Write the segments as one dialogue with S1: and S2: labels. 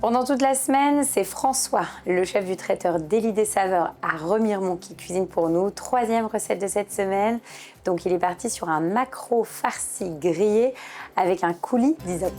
S1: Pendant toute la semaine, c'est François, le chef du traiteur Délit des Saveurs à Remiremont qui cuisine pour nous. 3e recette de cette semaine. Donc il est parti sur un maquereau farci grillé avec un coulis d'hysope.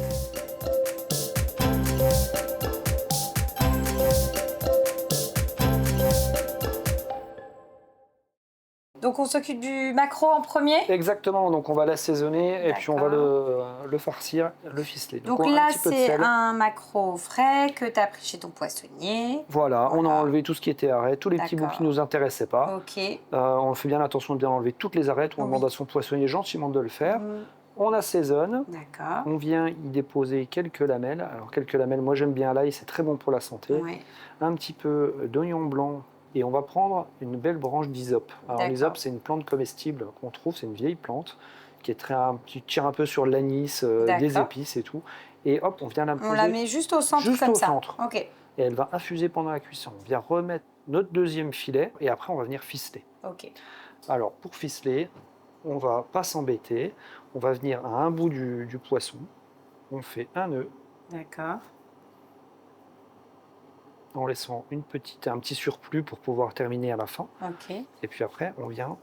S1: Donc on s'occupe du maquereau en premier.
S2: Exactement, donc on va l'assaisonner et puis on va le farcir, le ficeler.
S1: Donc là, c'est un maquereau frais que tu as pris chez ton poissonnier.
S2: Voilà, on a enlevé tout ce qui était arrêt, tous les petits bouts qui ne nous intéressaient pas.
S1: Ok.
S2: On fait bien attention de bien enlever toutes les arêtes, on demande à son poissonnier gentiment de le faire. On assaisonne, on vient y déposer quelques lamelles. Alors quelques lamelles, moi j'aime bien l'ail, c'est très bon pour la santé. Un petit peu d'oignon blanc. Et on va prendre une belle branche d'hysope. Alors l'hysope, c'est une plante comestible qu'on trouve, c'est une vieille plante qui est qui tire un peu sur l'anis, des épices et tout. Et hop, on vient la poser.
S1: On la met juste au centre comme ça.
S2: Juste au centre.
S1: Ok.
S2: Et elle va infuser pendant la cuisson. On vient remettre notre deuxième filet et après on va venir ficeler.
S1: Ok.
S2: Alors pour ficeler, on va pas s'embêter. On va venir à un bout du poisson. On fait un nœud.
S1: D'accord.
S2: En laissant un petit surplus pour pouvoir terminer à la fin.
S1: Ok.
S2: Et puis après, on vient...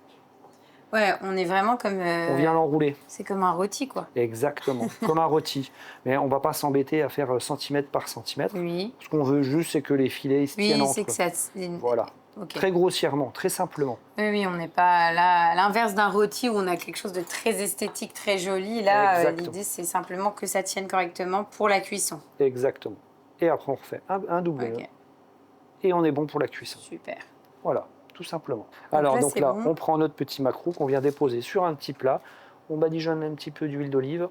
S1: Ouais, on est vraiment comme...
S2: On vient l'enrouler.
S1: C'est comme un rôti, quoi.
S2: Exactement, comme un rôti. Mais on ne va pas s'embêter à faire centimètre par centimètre.
S1: Oui.
S2: Ce qu'on veut juste, c'est que les filets se tiennent entre eux.
S1: Oui, c'est que ça...
S2: Voilà. Okay. Très grossièrement, très simplement.
S1: Oui, on n'est pas là à l'inverse d'un rôti où on a quelque chose de très esthétique, très joli. Là, l'idée, c'est simplement que ça tienne correctement pour la cuisson.
S2: Exactement. Et après, on refait un double nœud. Et on est bon pour la cuisson.
S1: Super.
S2: Voilà, tout simplement. Alors là, bon. On prend notre petit maquereau qu'on vient déposer sur un petit plat. On badigeonne un petit peu d'huile d'olive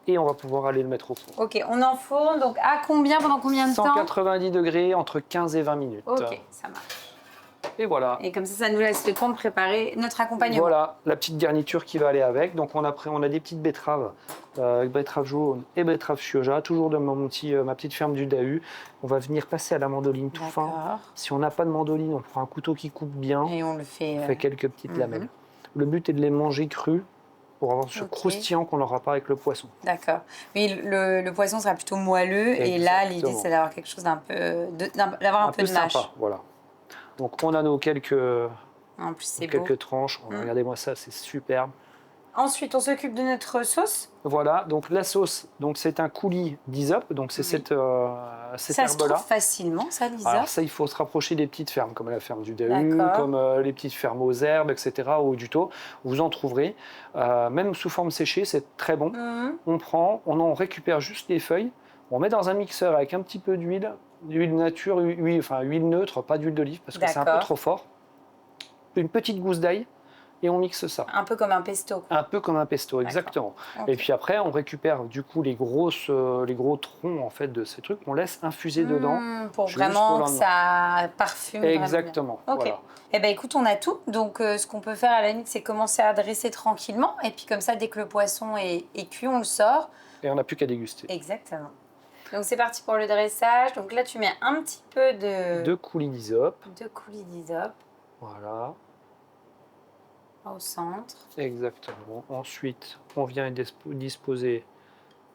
S2: et on va pouvoir aller le mettre au four.
S1: Ok, on enfourne, donc à combien, pendant combien de temps?
S2: 190 degrés, entre 15 et 20 minutes.
S1: Ok, ça marche.
S2: Et voilà.
S1: Et comme ça nous laisse le temps de préparer notre accompagnement.
S2: Voilà, la petite garniture qui va aller avec. Donc on a des petites betteraves, betteraves jaunes et betteraves chioja, toujours de ma petite ferme du Dahu. On va venir passer à la mandoline tout fin. Si on n'a pas de mandoline, on prend un couteau qui coupe bien.
S1: Et on le fait...
S2: On fait quelques petites lamelles. Le but est de les manger crus pour avoir ce croustillant qu'on n'aura pas avec le poisson.
S1: D'accord. Mais le poisson sera plutôt moelleux. Exactement. Et là, l'idée, c'est d'avoir quelque chose d'un peu... d'avoir un peu de mâche.
S2: Sympa, voilà. Donc on a nos quelques tranches. Regardez-moi ça, c'est superbe.
S1: Ensuite, on s'occupe de notre sauce.
S2: Voilà, donc la sauce, c'est un coulis d'hysope, donc c'est cette herbe-là.
S1: Ça se trouve facilement, ça, l'hysope?
S2: Alors ça, il faut se rapprocher des petites fermes, comme la ferme du Dahu, comme les petites fermes aux herbes, etc., ou du Taux. Vous en trouverez. Même sous forme séchée, c'est très bon. On récupère juste les feuilles, on met dans un mixeur avec un petit peu d'huile nature, huile neutre, pas d'huile d'olive, parce que c'est un peu trop fort. Une petite gousse d'ail, et on mixe ça.
S1: Un peu comme un pesto.
S2: Un peu comme un pesto, exactement. Okay. Et puis après, on récupère du coup les gros troncs en fait de ces trucs, on laisse infuser dedans.
S1: Pour vraiment que ça parfume.
S2: Exactement.
S1: Ok. Voilà. Eh ben écoute, on a tout. Donc ce qu'on peut faire à la limite, c'est commencer à dresser tranquillement. Et puis comme ça, dès que le poisson est cuit, on le sort.
S2: Et on n'a plus qu'à déguster.
S1: Exactement. Donc c'est parti pour le dressage. Donc là, tu mets un petit peu de
S2: coulis d'hysope.
S1: De coulis d'hysope.
S2: Voilà.
S1: Au centre.
S2: Exactement. Ensuite, on vient disposer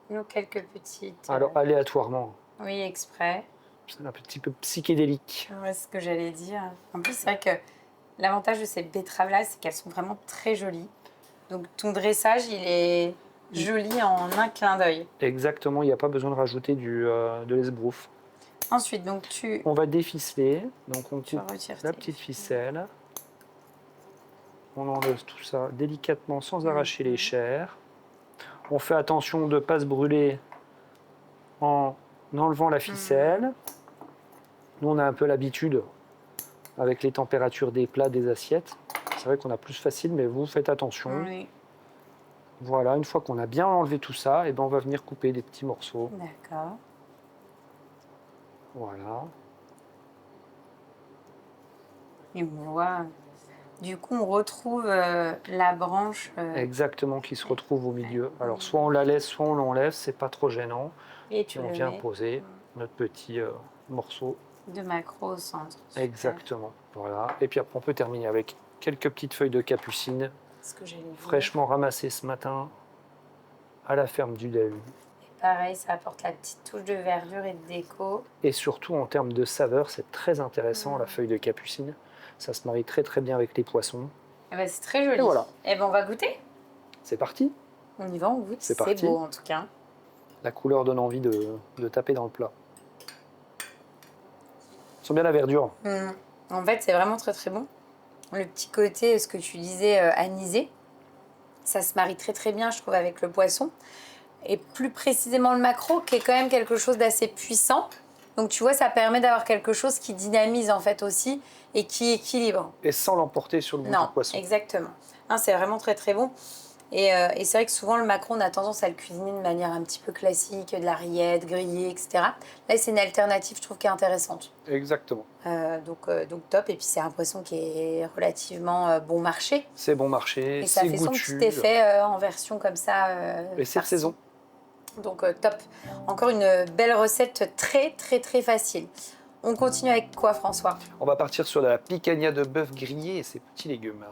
S1: nos quelques petites...
S2: Alors, aléatoirement.
S1: Oui, exprès.
S2: C'est un petit peu psychédélique.
S1: Ouais, c'est ce que j'allais dire. En plus, c'est vrai que l'avantage de ces betteraves-là, c'est qu'elles sont vraiment très jolies. Donc, ton dressage, il est joli en un clin d'œil.
S2: Exactement, il n'y a pas besoin de rajouter de l'esbrouf.
S1: Ensuite, donc
S2: on va déficeler. Donc, on coupe la petite ficelle. On enlève tout ça délicatement sans arracher les chairs. On fait attention de ne pas se brûler en enlevant la ficelle. Nous, on a un peu l'habitude avec les températures des plats, des assiettes. C'est vrai qu'on a plus facile, mais vous faites attention.
S1: Oui.
S2: Voilà, une fois qu'on a bien enlevé tout ça, et ben on va venir couper des petits morceaux.
S1: D'accord.
S2: Voilà.
S1: Et on voit... Du coup, on retrouve la branche...
S2: Exactement, qui se retrouve au milieu. Alors, soit on la laisse, soit on l'enlève, c'est pas trop gênant.
S1: Et
S2: on vient poser notre petit morceau.
S1: De maquereau au centre.
S2: Super. Exactement, voilà. Et puis après, on peut terminer avec quelques petites feuilles de capucine, fraîchement ramassées ce matin à la ferme du Dahu.
S1: pareil, ça apporte la petite touche de verdure et de déco.
S2: Et surtout, en termes de saveur, c'est très intéressant, la feuille de capucine. Ça se marie très très bien avec les poissons.
S1: Eh ben, c'est très joli.
S2: Et voilà.
S1: Eh ben, on va goûter.
S2: C'est parti.
S1: On y va, on goûte.
S2: C'est parti.
S1: Beau en tout cas.
S2: La couleur donne envie de taper dans le plat. Sent bien la verdure.
S1: En fait, c'est vraiment très très bon. Le petit côté, ce que tu disais, anisé, ça se marie très très bien, je trouve, avec le poisson. Et plus précisément le maquereau, qui est quand même quelque chose d'assez puissant. Donc tu vois, ça permet d'avoir quelque chose qui dynamise en fait aussi et qui équilibre.
S2: Et sans l'emporter sur le goût du poisson.
S1: Exactement. C'est vraiment très très bon. Et c'est vrai que souvent le maquereau, on a tendance à le cuisiner de manière un petit peu classique, de la rillette, grillée, etc. Là, c'est une alternative, je trouve, qui est intéressante.
S2: Exactement.
S1: Donc top. Et puis c'est un poisson qui est relativement bon marché.
S2: C'est bon marché, c'est goûtu.
S1: Et ça fait son petit effet en version comme ça.
S2: Et c'est de saison.
S1: Donc top. Encore une belle recette très très très facile. On continue avec quoi, François?
S2: On va partir sur la picanha de bœuf grillé et ses petits légumes.